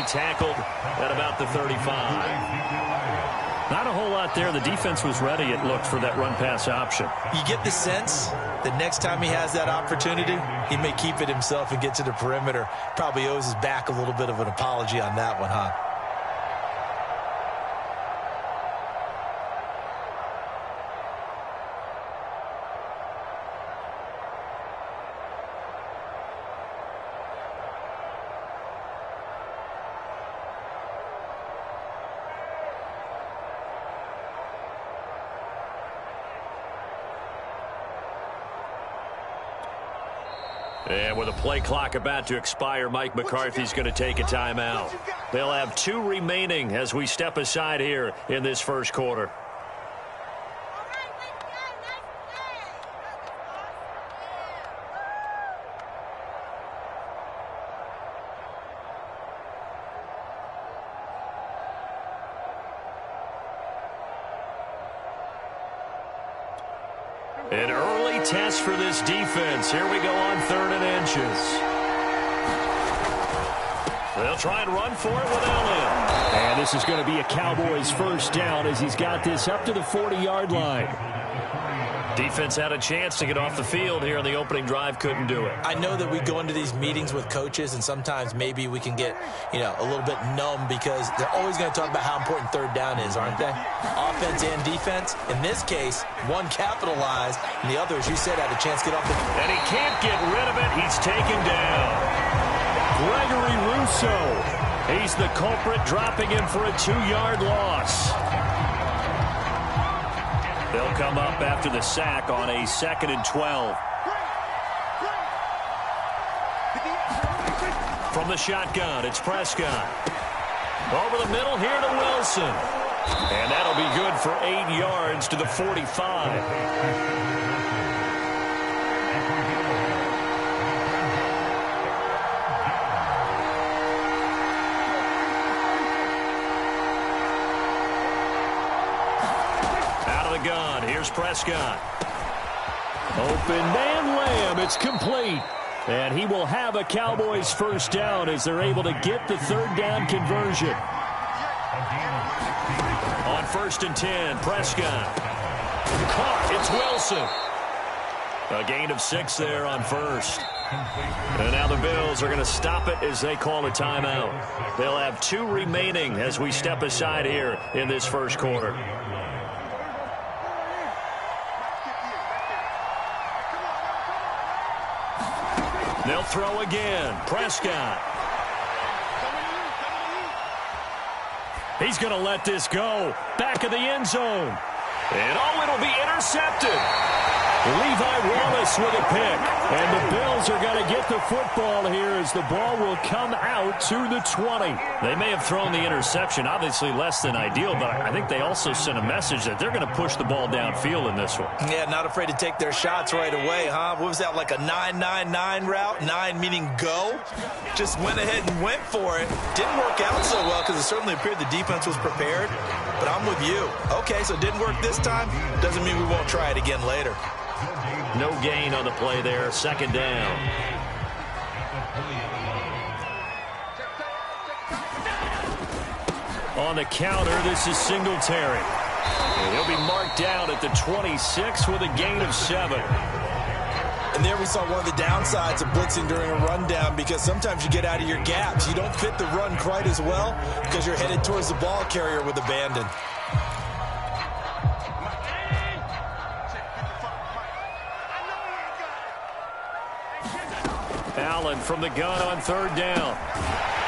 tackled at about the 35. Not a whole lot there. The defense was ready, it looked, for that run-pass option. You get the sense that next time he has that opportunity, he may keep it himself and get to the perimeter. Probably owes his back a little bit of an apology on that one, huh? And with a play clock about to expire, Mike McCarthy's going to take a timeout. They'll have 2 remaining as we step aside here in this first quarter. An early test for this defense. Here we go on 3rd and inches. They'll try and run for it with Elliott. And this is going to be a Cowboys first down as he's got this up to the 40-yard line. Defense had a chance to get off the field here in the opening drive, couldn't do it. I know that we go into these meetings with coaches, and sometimes maybe we can get, a little bit numb because they're always going to talk about how important 3rd down is, aren't they? Offense and defense. In this case, one capitalized, and the other, as you said, had a chance to get off the field. And he can't get rid of it. He's taken down. Gregory Rousseau. He's the culprit, dropping him for a 2-yard loss. They'll come up after the sack on a 2nd and 12. From the shotgun, it's Prescott. Over the middle here to Wilson. And that'll be good for 8 yards to the 45. Gun. Here's Prescott. Open man Lamb. It's complete. And he will have a Cowboys first down as they're able to get the 3rd down conversion. On 1st and 10, Prescott. Caught. It's Wilson. A gain of 6 there on 1st. And now the Bills are going to stop it as they call a timeout. They'll have 2 remaining as we step aside here in this first quarter. They'll throw again. Prescott. He's going to let this go. Back of the end zone. And it'll be intercepted. Levi Wallace with a pick. And the Bills are going to get the football here as the ball will come out to the 20. They may have thrown the interception, obviously less than ideal, but I think they also sent a message that they're going to push the ball downfield in this one. Yeah, not afraid to take their shots right away, huh? What was that, like a 9-9-9 route? 9 meaning go? Just went ahead and went for it. Didn't work out so well because it certainly appeared the defense was prepared. But I'm with you. Okay, so it didn't work this time. Doesn't mean we won't try it again later. No gain on the play there. 2nd down. On the counter, this is Singletary. And he'll be marked down at the 26 with a gain of 7. And there we saw one of the downsides of blitzing during a rundown because sometimes you get out of your gaps. You don't fit the run quite as well because you're headed towards the ball carrier with abandon. Allen from the gun on 3rd down.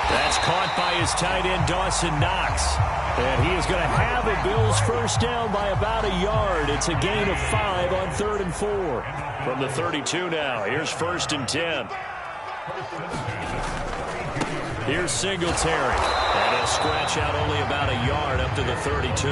That's caught by his tight end, Dawson Knox. And he is going to have a Bills first down by about a yard. It's a gain of 5 on 3rd and 4. From the 32 now, here's 1st and 10. Here's Singletary. And he'll scratch out only about a yard up to the 32.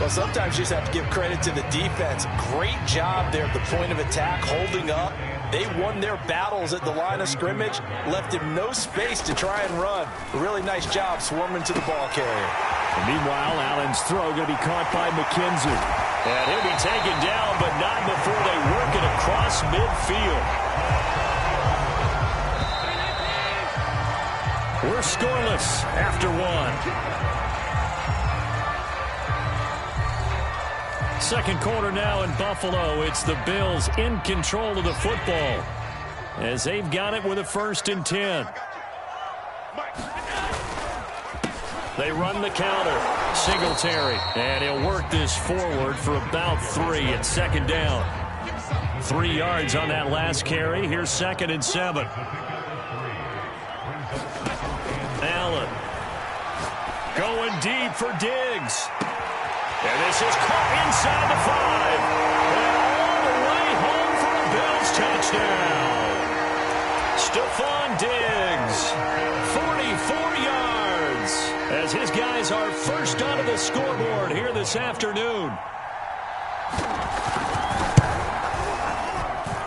Well, sometimes you just have to give credit to the defense. Great job there at the point of attack, holding up. They won their battles at the line of scrimmage, left him no space to try and run. A really nice job swarming to the ball carrier. And meanwhile, Allen's throw going to be caught by McKenzie. And he'll be taken down, but not before they work it across midfield. We're scoreless after one. Second quarter now in Buffalo. It's the Bills in control of the football as they've got it with a 1st and 10. They run the counter. Singletary. And he'll work this forward for about 3 at 2nd down. 3 yards on that last carry. Here's 2nd and 7. Allen. Going deep for Diggs. And this is caught inside the 5. And all the way home for a Bills touchdown. Stephon Diggs, 44 yards, as his guys are first onto the scoreboard here this afternoon.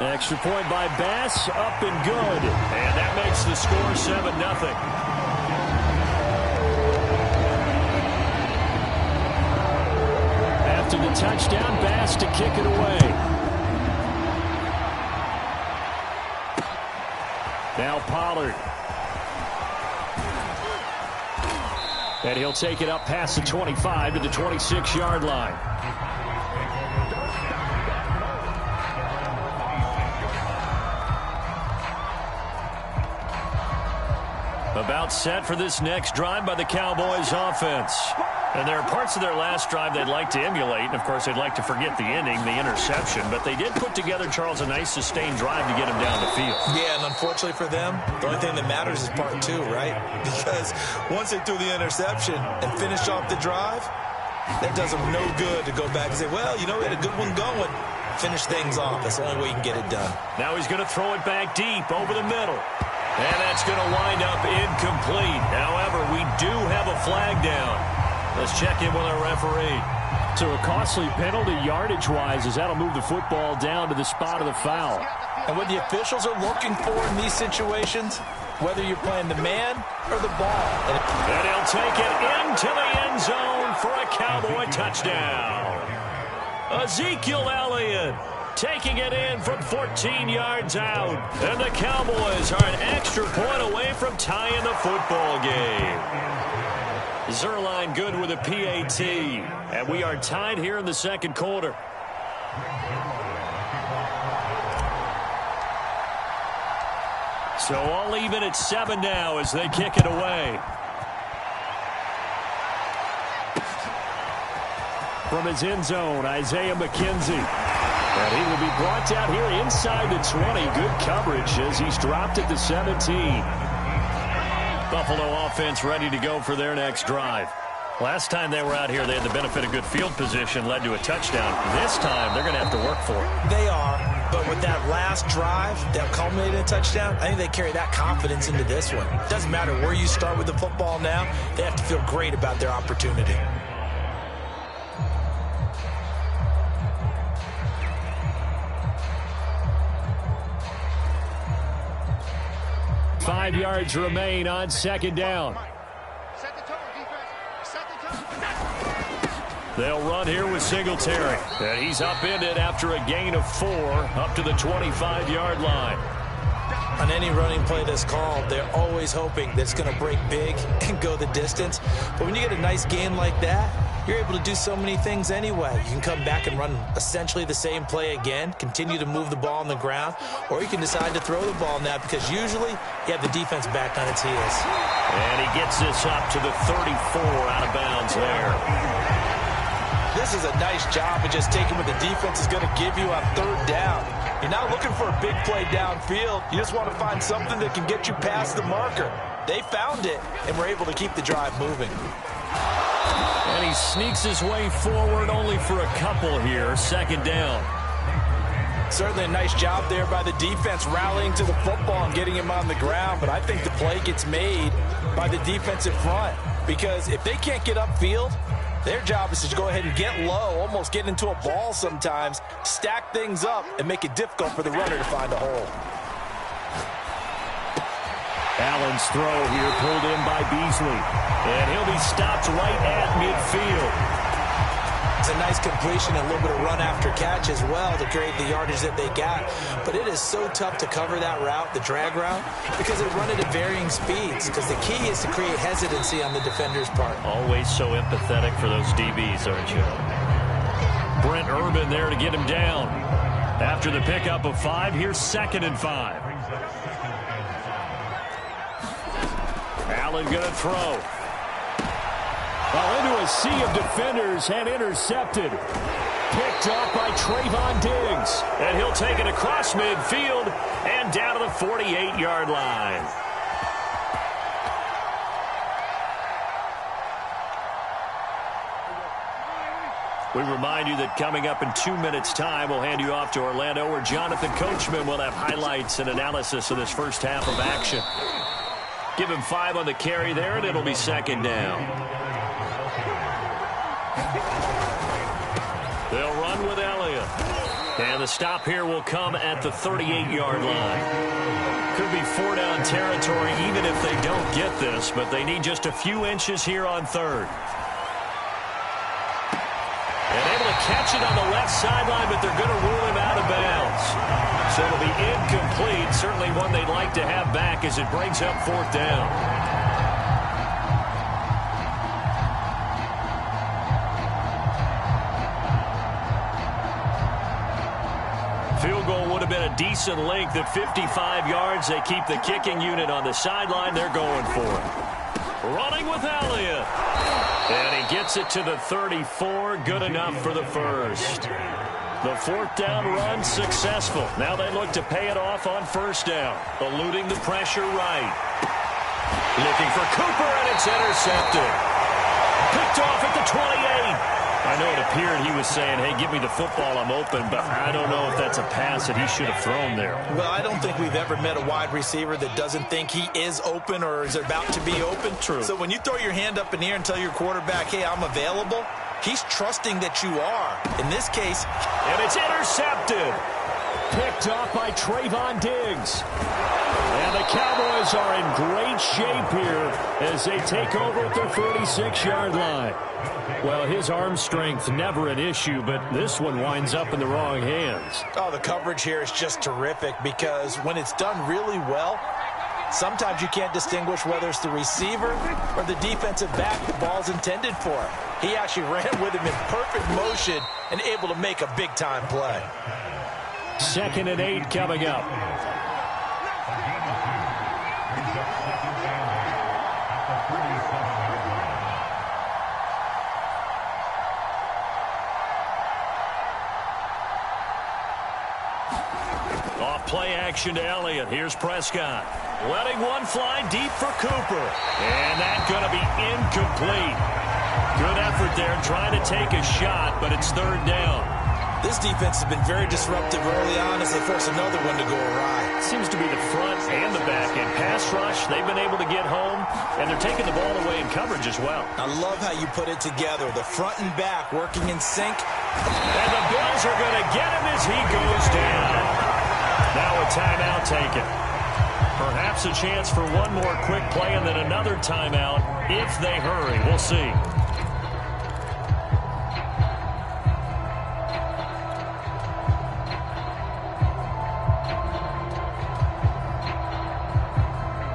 Extra point by Bass, up and good. And that makes the score 7-0. After the touchdown, Bass to kick it away. Now Pollard. And he'll take it up past the 25 to the 26-yard line. About set for this next drive by the Cowboys offense. And there are parts of their last drive they'd like to emulate. And, of course, they'd like to forget the inning, the interception. But they did put together, Charles, a nice sustained drive to get him down the field. Yeah, and unfortunately for them, the only thing that matters is part 2, right? Because once they threw the interception and finished off the drive, that does them no good to go back and say, well, you know, we had a good one going. Finish things off. That's the only way you can get it done. Now he's going to throw it back deep over the middle. And that's going to wind up incomplete. However, we do have a flag down. Let's check in with our referee. So a costly penalty yardage-wise as that'll move the football down to the spot of the foul. And what the officials are looking for in these situations, whether you're playing the man or the ball. And he'll take it into the end zone for a Cowboy touchdown. Ezekiel Elliott taking it in from 14 yards out. And the Cowboys are an extra point away from tying the football game. Zerline good with a PAT. And we are tied here in the second quarter. So all even at 7 now as they kick it away. From his end zone, Isaiah McKenzie. And he will be brought down here inside the 20. Good coverage as he's dropped at the 17. Buffalo offense ready to go for their next drive. Last time they were out here, they had the benefit of good field position, led to a touchdown. This time, they're going to have to work for it. They are, but with that last drive that culminated in a touchdown, I think they carry that confidence into this one. It doesn't matter where you start with the football now. They have to feel great about their opportunity. Five yards remain on second down. They'll run here with Singletary. And he's upended after a gain of 4 up to the 25-yard line. On any running play that's called, they're always hoping that it's going to break big and go the distance. But when you get a nice gain like that, you're able to do so many things anyway. You can come back and run essentially the same play again, continue to move the ball on the ground, or you can decide to throw the ball now because usually you have the defense back on its heels. And he gets this up to the 34 out of bounds there. This is a nice job of just taking what the defense is going to give you on third down. You're not looking for a big play downfield. You just want to find something that can get you past the marker. They found it and were able to keep the drive moving. And he sneaks his way forward only for a couple here. Second down. Certainly a nice job there by the defense rallying to the football and getting him on the ground. But I think the play gets made by the defensive front. Because if they can't get upfield, their job is to go ahead and get low, almost get into a ball sometimes, stack things up, and make it difficult for the runner to find a hole. Allen's throw here pulled in by Beasley. And he'll be stopped right at midfield. It's a nice completion, a little bit of run after catch as well to create the yardage that they got. But it is so tough to cover that route, the drag route, because they run it at varying speeds, because the key is to create hesitancy on the defender's part. Always so empathetic for those DBs, aren't you? Brent Urban there to get him down. After the pickup of 5, here's 2nd and 5. Allen going to throw. Well, into a sea of defenders and intercepted. Picked off by Trayvon Diggs. And he'll take it across midfield and down to the 48-yard line. We remind you that coming up in 2 minutes' time, we'll hand you off to Orlando, where Jonathan Coachman will have highlights and analysis of this first half of action. Give him 5 on the carry there, and it'll be 2nd down. They'll run with Elliott. And the stop here will come at the 38-yard line. Could be 4-down territory even if they don't get this, but they need just a few inches here on 3rd. Catch it on the left sideline, but they're going to rule him out of bounds. So it'll be incomplete. Certainly one they'd like to have back as it brings up 4th down. Field goal would have been a decent length at 55 yards. They keep the kicking unit on the sideline. They're going for it. Running with Elliott. And he gets it to the 34. Good enough for the first. The 4th down run successful. Now they look to pay it off on 1st down. Eluding the pressure right. Looking for Cooper, and it's intercepted. Picked off at the 28. I know it appeared he was saying, hey, give me the football, I'm open, but I don't know if that's a pass that he should have thrown there. Well, I don't think we've ever met a wide receiver that doesn't think he is open or is about to be open. True. So when you throw your hand up in the air and tell your quarterback, hey, I'm available, he's trusting that you are. In this case, and it's intercepted. Picked off by Trayvon Diggs. And the Cowboys are in great shape here as they take over at their 46-yard line. Well, his arm strength never an issue, but this one winds up in the wrong hands. Oh, the coverage here is just terrific because when it's done really well, sometimes you can't distinguish whether it's the receiver or the defensive back the ball's intended for. He actually ran with him in perfect motion and able to make a big-time play. 2nd and 8 coming up. Off play action to Elliott. Here's Prescott. Letting one fly deep for Cooper. And that's going to be incomplete. Good effort there trying to take a shot, but it's 3rd down. This defense has been very disruptive early on as they force another one to go awry. Seems to be the front and the back end. Pass rush, they've been able to get home, and they're taking the ball away in coverage as well. I love how you put it together. The front and back working in sync. And the Bills are going to get him as he goes down. Now a timeout taken. Perhaps a chance for one more quick play and then another timeout if they hurry. We'll see.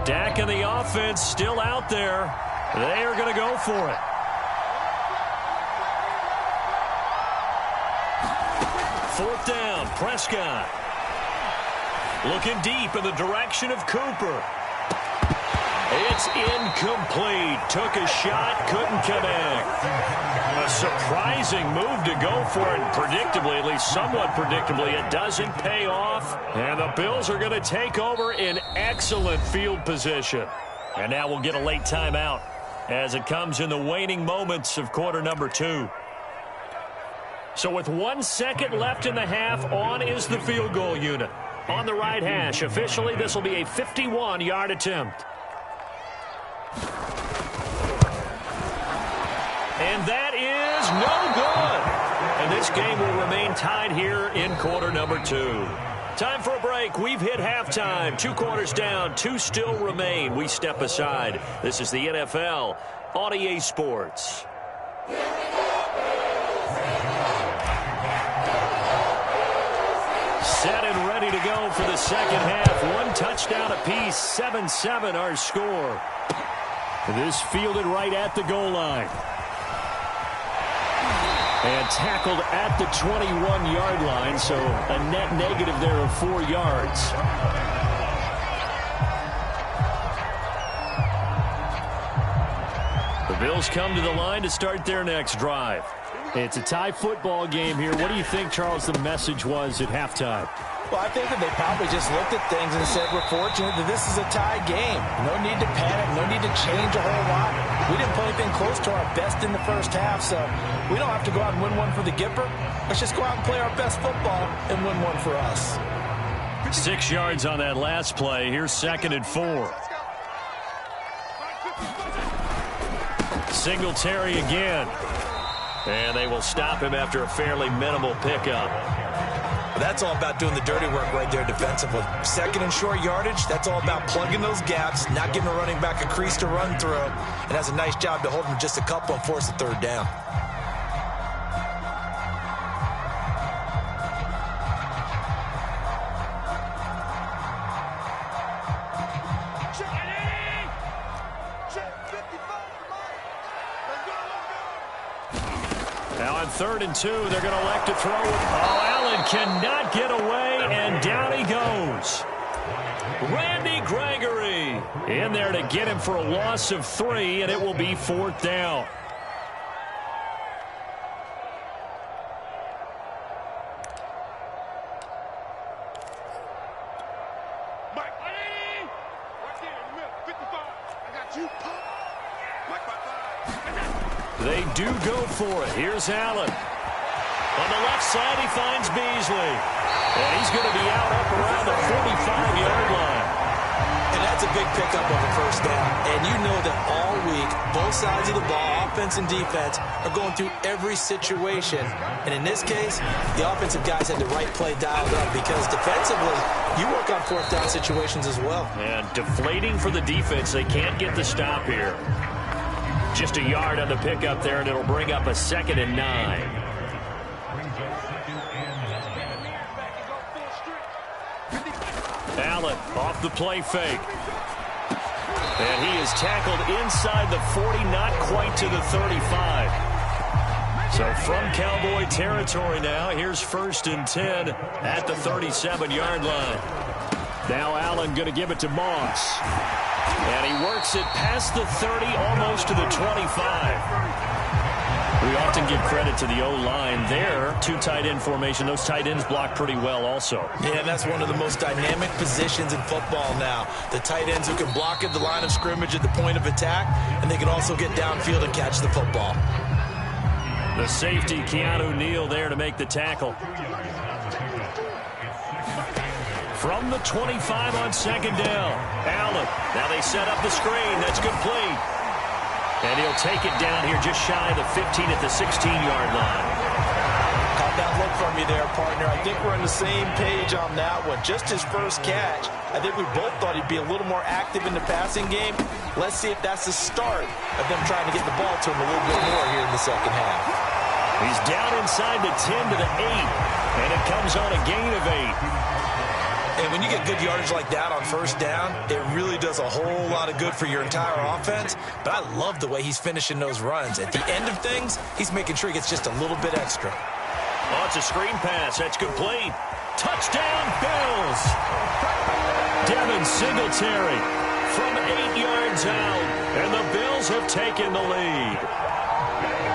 Dak and the offense still out there. They are going to go for it. Fourth down, Prescott. Looking deep in the direction of Cooper. It's incomplete. Took a shot, couldn't connect. A surprising move to go for it. Predictably, at least somewhat predictably, it doesn't pay off. And the Bills are going to take over in excellent field position. And now we'll get a late timeout as it comes in the waning moments of quarter number 2. So with 1 second left in the half, on is the field goal unit. On the right hash, officially this will be a 51-yard attempt. And that is no good. And this game will remain tied here in quarter number 2. Time for a break. We've hit halftime. 2 quarters down, 2 still remain. We step aside. This is the NFL on EA Sports. Set and ready to go for the second half. One touchdown apiece, 7-7 our score. This fielded right at the goal line. And tackled at the 21-yard line, so a net negative there of 4 yards. The Bills come to the line to start their next drive. It's a tie football game here. What do you think, Charles, the message was at halftime? Well, I think that they probably just looked at things and said, we're fortunate that this is a tie game. No need to panic, no need to change a whole lot. We didn't play anything close to our best in the first half, so we don't have to go out and win one for the Gipper. Let's just go out and play our best football and win one for us. 6 yards on that last play. Here's 2nd and 4. Singletary again. And they will stop him after a fairly minimal pickup. That's all about doing the dirty work right there defensively. 2nd and short yardage, that's all about plugging those gaps, not giving a running back a crease to run through, and has a nice job to hold him just a couple and force a 3rd down. Now on 3rd and 2, they're going to elect to throw it. Oh, Allen cannot get away, and down he goes. Randy Gregory in there to get him for a loss of 3, and it will be 4th down. They do go for it. Here's Allen. On the left side, he finds Beasley. And he's going to be out up around the 45-yard line. And that's a big pickup of a 1st down. And you know that all week, both sides of the ball, offense and defense, are going through every situation. And in this case, the offensive guys had the right play dialed up because defensively, you work on 4th down situations as well. And deflating for the defense. They can't get the stop here. Just a yard on the pickup there, and it'll bring up a 2nd and 9. Allen off the play fake. And he is tackled inside the 40, not quite to the 35. So from Cowboy territory now, here's 1st and 10 at the 37-yard line. Now Allen going to give it to Moss. And he works it past the 30, almost to the 25. We often give credit to the O-line there. 2 tight end formation. Those tight ends block pretty well also. Yeah, that's one of the most dynamic positions in football now. The tight ends who can block at the line of scrimmage at the point of attack, and they can also get downfield and catch the football. The safety, Keanu Neal, there to make the tackle. From the 25 on 2nd down. Allen. Now they set up the screen. That's complete. And he'll take it down here just shy of the 15 at the 16-yard line. Caught that look from you there, partner. I think we're on the same page on that one. Just his first catch. I think we both thought he'd be a little more active in the passing game. Let's see if that's the start of them trying to get the ball to him a little bit more here in the second half. He's down inside the 10 to the 8. And it comes on a gain of 8. And when you get good yardage like that on 1st down, it really does a whole lot of good for your entire offense. But I love the way he's finishing those runs. At the end of things, he's making sure he gets just a little bit extra. Oh, it's a screen pass. That's complete. Touchdown, Bills. Devin Singletary from 8 yards out. And the Bills have taken the lead.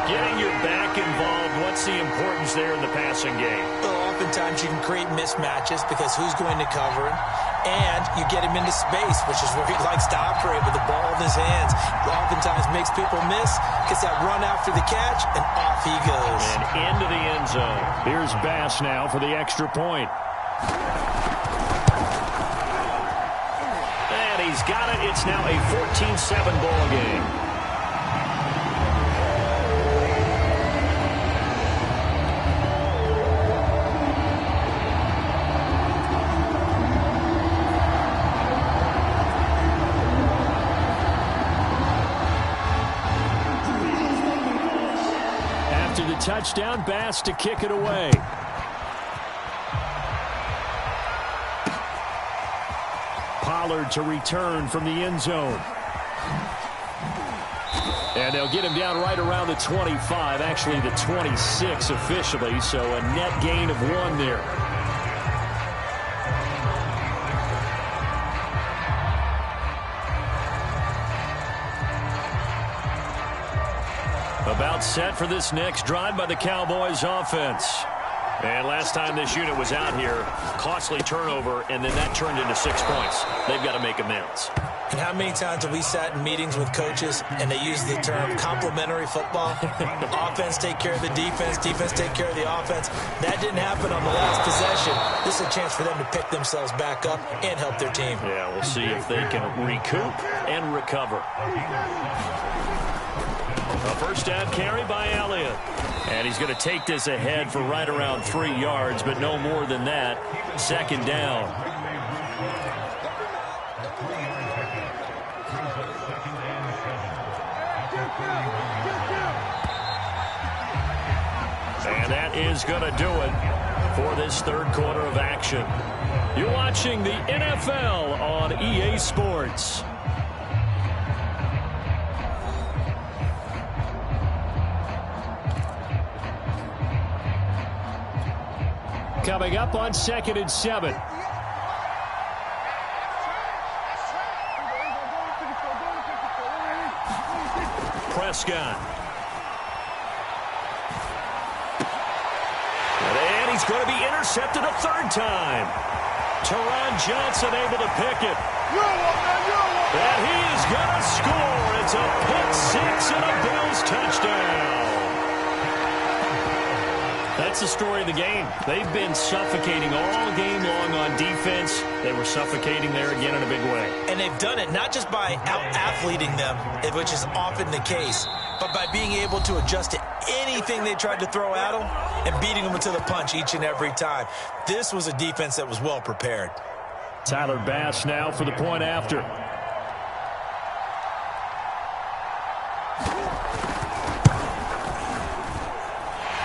Getting your back involved, what's the importance there in the passing game? Well, oftentimes you can create mismatches because who's going to cover him? And you get him into space, which is where he likes to operate with the ball in his hands. Oftentimes makes people miss, gets that run after the catch, and off he goes. And into the end zone. Here's Bass now for the extra point. And he's got it. It's now a 14-7 ball game. Touchdown, Bass to kick it away. Pollard to return from the end zone. And they'll get him down right around the 25, actually the 26 officially, so a net gain of 1 there. About set for this next drive by the Cowboys offense. And last time this unit was out here, costly turnover, and then that turned into 6 points. They've got to make amends. And how many times have we sat in meetings with coaches and they use the term complementary football? Offense take care of the defense, defense take care of the offense. That didn't happen on the last possession. This is a chance for them to pick themselves back up and help their team. Yeah, we'll see if they can recoup and recover. A first down carry by Elliott. And he's going to take this ahead for right around 3 yards, but no more than that. Second down. And that is going to do it for this third quarter of action. You're watching the NFL on EA Sports. Coming up on 2nd and 7. Prescott. And he's going to be intercepted a third time. Teron Johnson able to pick it. And he is going to score. It's a pick 6 and a Bills touchdown. That's the story of the game. They've been suffocating all game long on defense. They were suffocating there again in a big way. And they've done it not just by out-athleting them, which is often the case, but by being able to adjust to anything they tried to throw at them and beating them to the punch each and every time. This was a defense that was well prepared. Tyler Bass now for the point after.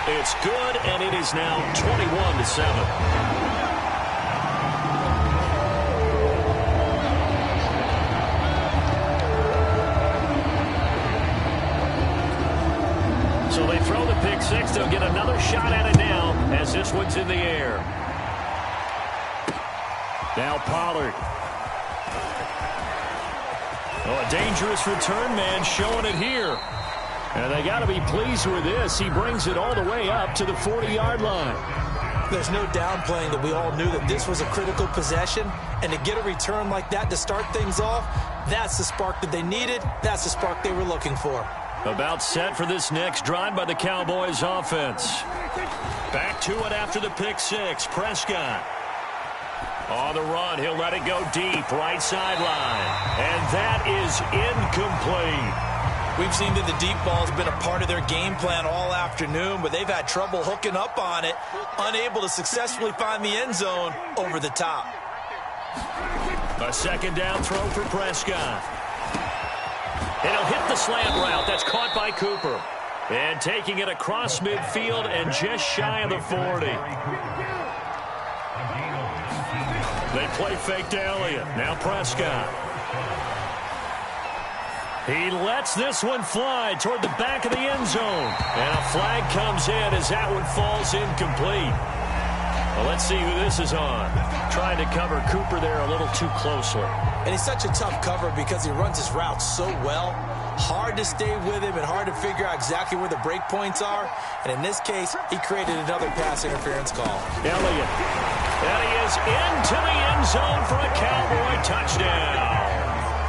It's good, and it is now 21-7. So they throw the pick 6. They'll get another shot at it now as this one's in the air. Now Pollard. Oh, a dangerous return man showing it here. And they got to be pleased with this. He brings it all the way up to the 40-yard line. There's no downplaying that we all knew that this was a critical possession. And to get a return like that to start things off, that's the spark that they needed. That's the spark they were looking for. About set for this next drive by the Cowboys offense. Back to it after the pick 6. Prescott. On the run, he'll let it go deep, right sideline. And that is incomplete. We've seen that the deep ball has been a part of their game plan all afternoon, but they've had trouble hooking up on it, unable to successfully find the end zone over the top. A second down throw for Prescott. And he'll hit the slant route. That's caught by Cooper. And taking it across midfield and just shy of the 40. They play fake to Elliott. Now Prescott. He lets this one fly toward the back of the end zone. And a flag comes in as that one falls incomplete. Well, let's see who this is on. Trying to cover Cooper there a little too closely. And he's such a tough cover because he runs his route so well. Hard to stay with him and hard to figure out exactly where the break points are. And in this case, he created another pass interference call. Elliott. And he is into the end zone for a Cowboy touchdown.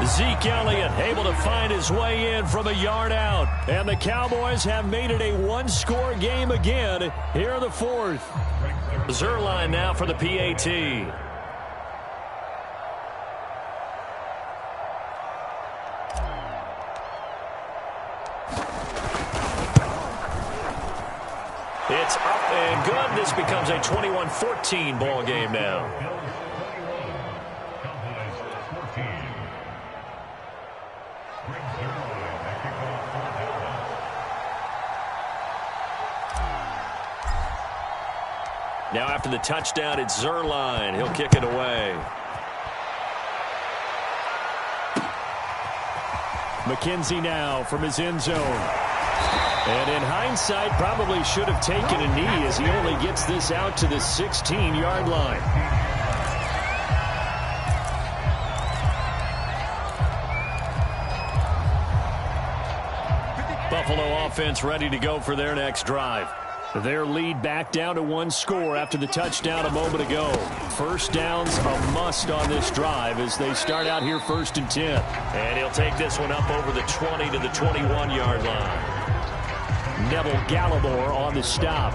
Zeke Elliott able to find his way in from a yard out. And the Cowboys have made it a one-score game again here in the fourth. Zerline now for the PAT. It's up and good. This becomes a 21-14 ball game now. Now after the touchdown, it's Zerline. He'll kick it away. McKenzie now from his end zone. And in hindsight, probably should have taken a knee as he only gets this out to the 16-yard line. Buffalo offense ready to go for their next drive. Their lead back down to 1 score after the touchdown a moment ago. First down's a must on this drive as they start out here 1st and 10. And he'll take this one up over the 20 to the 21-yard line. Neville Gallimore on the stop.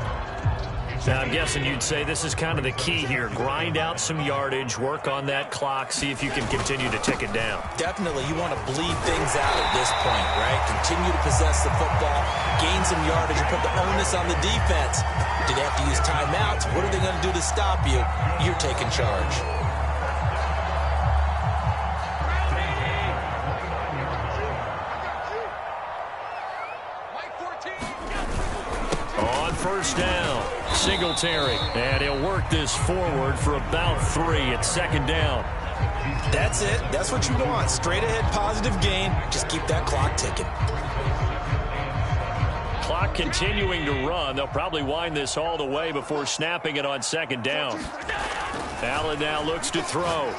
Now, I'm guessing you'd say this is kind of the key here. Grind out some yardage, work on that clock, see if you can continue to tick it down. Definitely, you want to bleed things out at this point, right? Continue to possess the football, gain some yardage, and put the onus on the defense. Do they have to use timeouts? What are they going to do to stop you? You're taking charge. On first down, Singletary. And he'll work this forward for about 3 at 2nd down. That's it. That's what you want. Straight ahead positive gain. Just keep that clock ticking. Clock continuing to run. They'll probably wind this all the way before snapping it on 2nd down. Allen now looks to throw.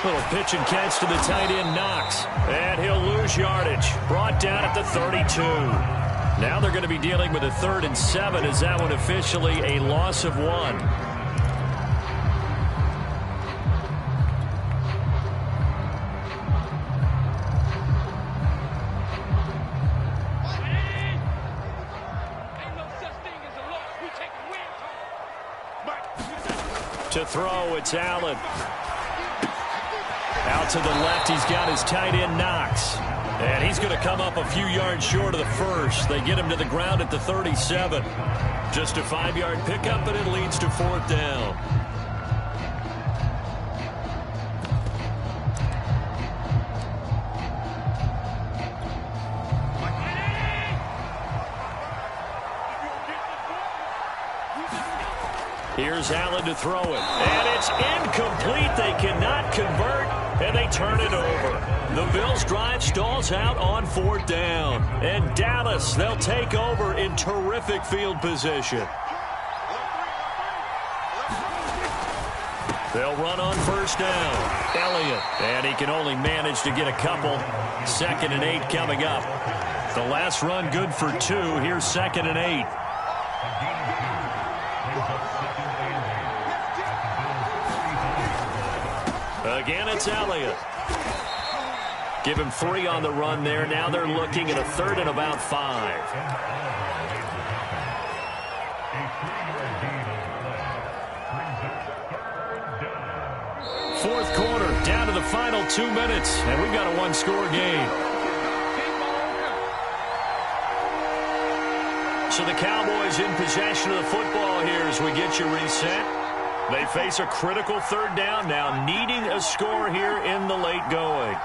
Little pitch and catch to the tight end, Knox. And he'll lose yardage. Brought down at the 32. Now they're going to be dealing with a 3rd and 7. Is that one officially a loss of 1? To throw, it's Allen. Out to the left, he's got his tight end, Knox. And he's going to come up a few yards short of the first. They get him to the ground at the 37. Just a 5-yard pickup, but it leads to 4th down. Here's Allen to throw it. And it's incomplete. They cannot convert, and they turn it over. The Bills' drive stalls out on 4th down. And Dallas, they'll take over in terrific field position. They'll run on 1st down. Elliott. And he can only manage to get a couple. 2nd and 8 coming up. The last run good for 2. Here's 2nd and 8. Again, it's Elliott. Give him 3 on the run there. Now they're looking at a 3rd and about 5. Fourth quarter, down to the final 2 minutes, and we've got a 1-score game. So the Cowboys in possession of the football here as we get you reset. They face a critical 3rd down now, needing a score here in the late going.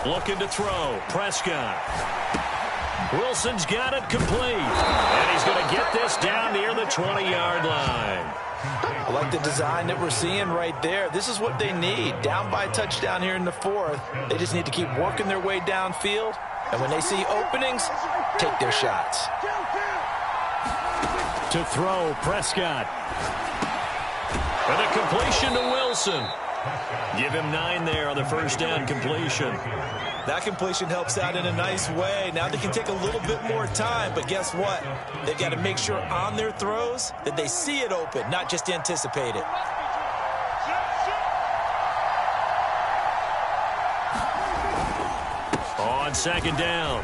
Looking to throw. Prescott. Wilson's got it complete. And he's going to get this down near the 20-yard line. I like the design that we're seeing right there. This is what they need. Down by a touchdown here in the 4th. They just need to keep working their way downfield. And when they see openings, take their shots. To throw, Prescott. And a completion to Wilson. Give him 9 there on the 1st down completion. That completion helps out in a nice way. Now they can take a little bit more time, but guess what? They've got to make sure on their throws that they see it open, not just anticipate it. On 2nd down,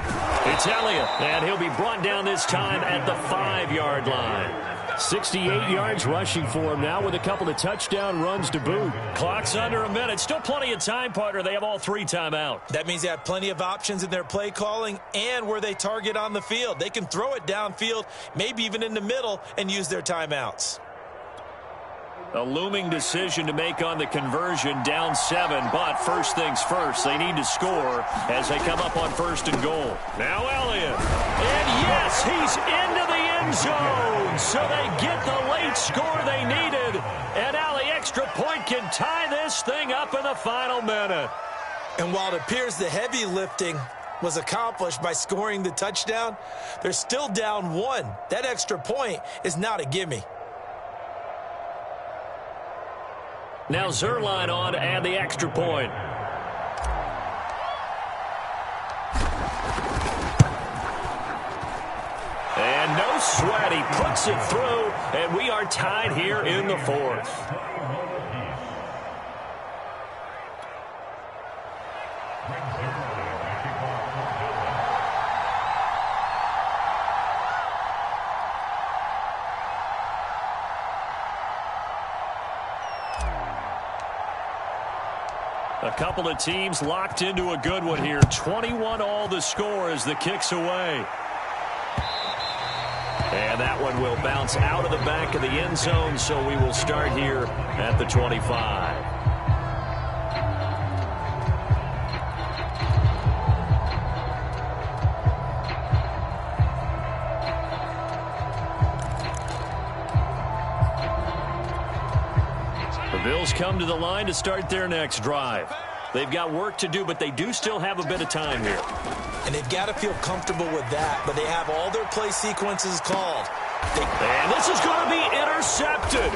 it's Elliott, and he'll be brought down this time at the 5-yard line. 68 yards rushing for him now with a couple of touchdown runs to boot. Clock's under a minute. Still plenty of time, partner. They have all 3 timeout. That means they have plenty of options in their play calling and where they target on the field. They can throw it downfield, maybe even in the middle, and use their timeouts. A looming decision to make on the conversion, down 7, but first things first, they need to score as they come up on 1st and goal. Now Elliott, and yes, he's into the end zone. So they get the late score they needed. And now the extra point can tie this thing up in the final minute. And while it appears the heavy lifting was accomplished by scoring the touchdown, they're still down 1. That extra point is not a gimme. Now Zerline on to add the extra point. And no sweat, he puts it through, and we are tied here in the fourth. A couple of teams locked into a good one here. 21 all the score as the kick's away. And that one will bounce out of the back of the end zone, so we will start here at the 25. The Bills come to the line to start their next drive. They've got work to do, but they do still have a bit of time here. And they've got to feel comfortable with that, but they have all their play sequences called. And this is going to be intercepted.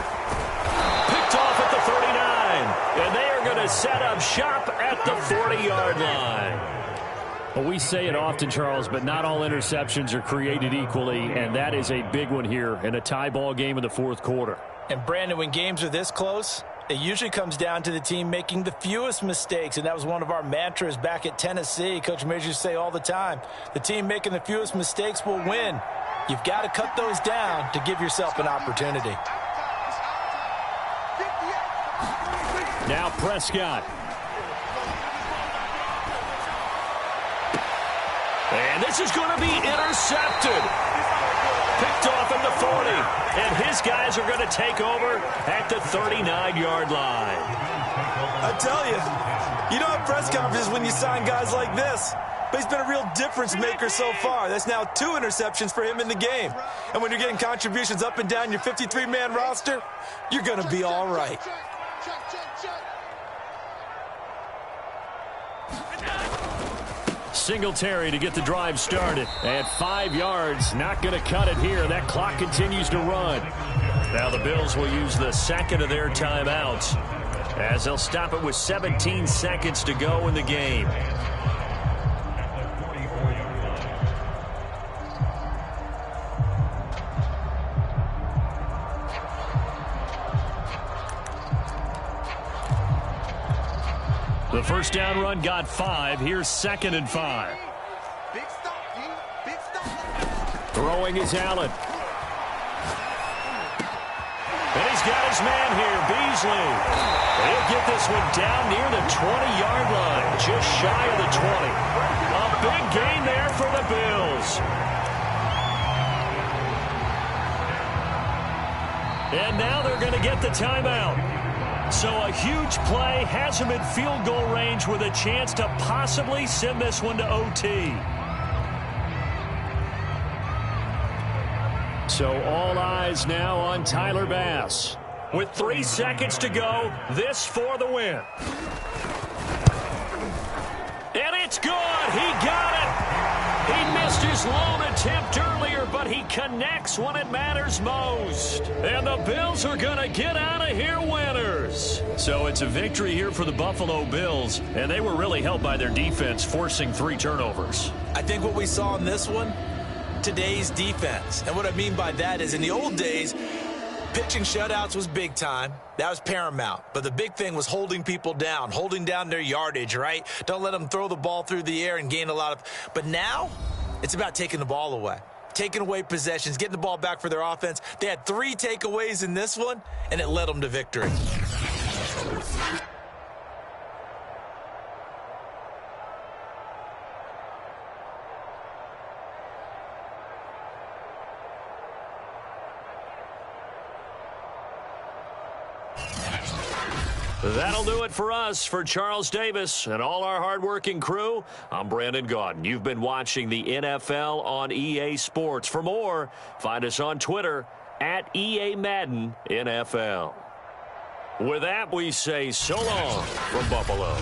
Picked off at the 39. And they are going to set up shop at the 40-yard line. Well, we say it often, Charles, but not all interceptions are created equally, and that is a big one here in a tie ball game in the fourth quarter. And, Brandon, when games are this close, it usually comes down to the team making the fewest mistakes, and that was one of our mantras back at Tennessee. Coach Majors used to say all the time, the team making the fewest mistakes will win. You've got to cut those down to give yourself an opportunity. Now Prescott. And this is going to be intercepted. Picked off at the 40. And his guys are going to take over at the 39-yard line. I tell you, you don't have press conferences when you sign guys like this. But he's been a real difference maker so far. That's now 2 interceptions for him in the game. And when you're getting contributions up and down your 53-man roster, you're going to be all right. Singletary to get the drive started. At 5 yards, not going to cut it here. That clock continues to run. Now the Bills will use the second of their timeouts as they'll stop it with 17 seconds to go in the game. The first down run got 5. Here's 2nd and 5. Throwing is Allen. And he's got his man here, Beasley. He'll get this one down near the 20-yard line, just shy of the 20. A big gain there for the Bills. And now they're going to get the timeout. So a huge play has him in field goal range with a chance to possibly send this one to OT. So all eyes now on Tyler Bass. With 3 seconds to go, this for the win. And it's good. He got it. He missed his lone attempt earlier, but he connects when it matters most. And the Bills are going to get out of here winners. So it's a victory here for the Buffalo Bills, and they were really helped by their defense, forcing 3 turnovers. I think what we saw in this one, today's defense. And what I mean by that is in the old days, pitching shutouts was big time. That was paramount. But the big thing was holding people down, holding down their yardage, right? Don't let them throw the ball through the air and gain a lot of... But now, it's about taking the ball away. Taking away possessions, getting the ball back for their offense. They had 3 takeaways in this one, and it led them to victory. That'll do it for us. For Charles Davis and all our hardworking crew, I'm Brandon Gaudin. You've been watching the NFL on EA Sports. For more, find us on Twitter at EA Madden NFL. With that, we say so long from Buffalo.